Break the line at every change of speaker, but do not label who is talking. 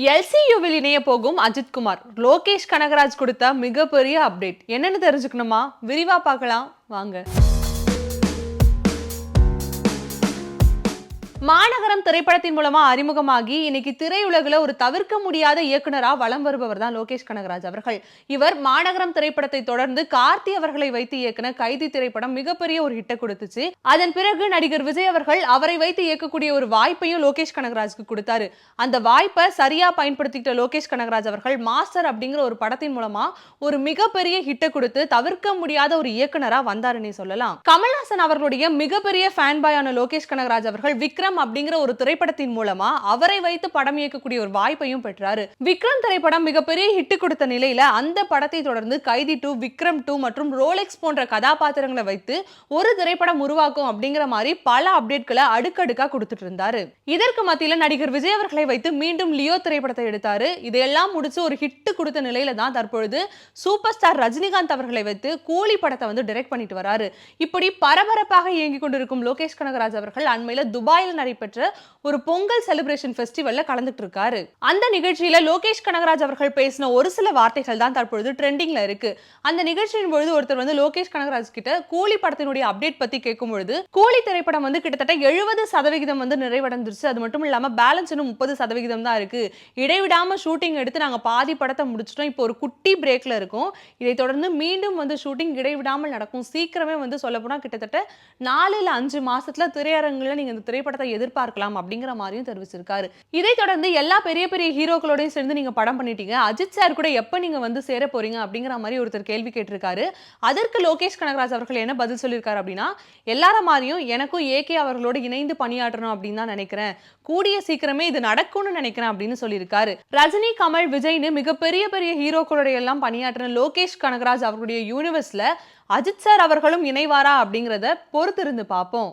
எல்சியூவில் இணைய போகும் அஜித் குமார், லோகேஷ் கனகராஜ் கொடுத்த மிகப்பெரிய அப்டேட் என்னன்னு தெரிஞ்சுக்கணுமா? விரிவா பார்க்கலாம் வாங்க. மாநகரம் திரைப்படத்தின் மூலமா அறிமுகமாகி இன்னைக்கு திரையுலகில் ஒரு தவிர்க்க முடியாத இயக்குனரா வலம் வருபவர் தான் லோகேஷ் கனகராஜ் அவர்கள். இவர் மாநகரம் திரைப்படத்தை தொடர்ந்து கார்த்தி அவர்களை வைத்து இயக்குன கைதி திரைப்படம் மிகப்பெரிய ஒரு ஹிட்டை கொடுத்துச்சு. அதன் பிறகு நடிகர் விஜய் அவர்கள் அவரை வைத்து இயக்கக்கூடிய ஒரு வாய்ப்பையும் லோகேஷ் கனகராஜுக்கு கொடுத்தாரு. அந்த வாய்ப்பை சரியா பயன்படுத்திக்கிட்ட லோகேஷ் கனகராஜ் அவர்கள் மாஸ்டர் அப்படிங்கிற ஒரு படத்தின் மூலமா ஒரு மிகப்பெரிய ஹிட்டை கொடுத்து தவிர்க்க முடியாத ஒரு இயக்குனரா வந்தாருன்னு சொல்லலாம். கமல்ஹாசன் அவர்களுடைய மிகப்பெரிய ஃபேன் பாயான லோகேஷ் கனகராஜ் அவர்கள் விக்ரம் அப்படிங்கிற ஒரு திரைப்படத்தின் மூலமா அவரை வைத்து படம் இயக்கக்கூடிய ஒரு வாய்ப்பையும் பெற்றாரு. விக்ரம் திரைப்படம் மிகப்பெரிய ஹிட் கொடுத்த நிலையில அந்த படத்தை தொடர்ந்து கைதி 2, விக்ரம் 2 மற்றும் ரோலெக்ஸ் போன்ற கதாபாத்திரங்களை வைத்து ஒரு திரைப்படம் உருவாக்கும் அப்படிங்கிற மாதிரி பல அப்டேட்களை அடுக்கடுக்கா கொடுத்துட்டு இருந்தாரு. இதற்கு மத்தியில நடிகர் விஜய் அவர்களை வைத்து மீண்டும் லியோ திரைப்படத்தை எடுத்தாரு. இதையெல்லாம் முடிச்சு ஒரு ஹிட் கொடுத்த நிலையில தான் தற்பொழுது சூப்பர் ஸ்டார் ரஜினிகாந்த் அவர்களை வைத்து கூலி படத்தை வந்து டைரக்ட் பண்ணிட்டு வராரு. இப்படி பரபரப்பாக இயங்கிக் கொண்டிருக்கும் லோகேஷ் கனகராஜ் அவர்கள் அண்மையில துபாயில் நடைபெற்ற ஒரு பொங்கல் செலிப்ரேஷன் ஃபெஸ்டிவல்ல கலந்துட்டு இருக்காரு. அந்த நிகழ்ச்சியில லோகேஷ் கனகராஜ் அவர்கள் பேசின ஒரு சில வார்த்தைகள் தான் தற்பொழுது ட்ரெண்டிங்ல இருக்கு. அந்த நிகழ்ச்சியின் பொழுது ஒருத்தர் வந்து லோகேஷ் கனகராஜ் கிட்ட கூலி படத்தினுடைய அப்டேட் பத்தி கேட்கும் பொழுது கூலி திரைப்படம் வந்து கிட்டத்தட்ட 70% வந்து நிறைவடைந்துருச்சு. அது மட்டும் இல்லாம பேலன்ஸ் இன்னும் 30% தான் இருக்கு. இடைவிடாம ஷூட்டிங் எடுத்து நாங்க பாதி படத்தை முடிச்சிட்டோம். இப்போ ஒரு குட்டி பிரேக்ல இருக்கும். இதை தொடர்ந்து மீண்டும் வந்து ஷூட்டிங் இடைவிடாமல் நடக்கும். சீக்கிரமே வந்து சொல்ல போனா கிட்டத்தட்ட 4 இல்ல 5 மாசத்துல திரையரங்குல நீங்க இந்த திரைப்படத்தை எதிர்பார்க்கலாம் அப்படிங்கிற மாதிரியும் தெரிவிச்சிருக்காரு. இதை தொடர்ந்து எல்லா பெரிய பெரிய ஹீரோக்களோடையும் சேர்ந்து நீங்க படம் பண்ணிட்டீங்க, அஜித் சார் கூட எப்ப நீங்க வந்து சேர போறீங்க அப்படிங்கிற மாதிரி ஒருத்தர் கேள்வி கேட்டிருக்காரு. அதற்கு லோகேஷ் கனகராஜ் அவர்கள் என்ன பதில் சொல்லியிருக்காரு அப்படின்னா, எல்லார மாதிரியும் எனக்கும் ஏகே அவர்களோடு இணைந்து பணியாற்றணும் அப்படின்னு தான் நினைக்கிறேன். கூடிய சீக்கிரமே இது நடக்கும்னு நினைக்கிறேன் அப்படின்னு சொல்லியிருக்காரு. ரஜினி, கமல், விஜய்னு மிகப்பெரிய பெரிய ஹீரோக்களோட எல்லாம் பணியாற்றின லோகேஷ் கனகராஜ் அவர்களுடைய யூனிவர்ஸ்ல அஜித் சார் அவர்களும் இணைவாரா அப்படிங்கிறத பொறுத்திருந்து பார்ப்போம்.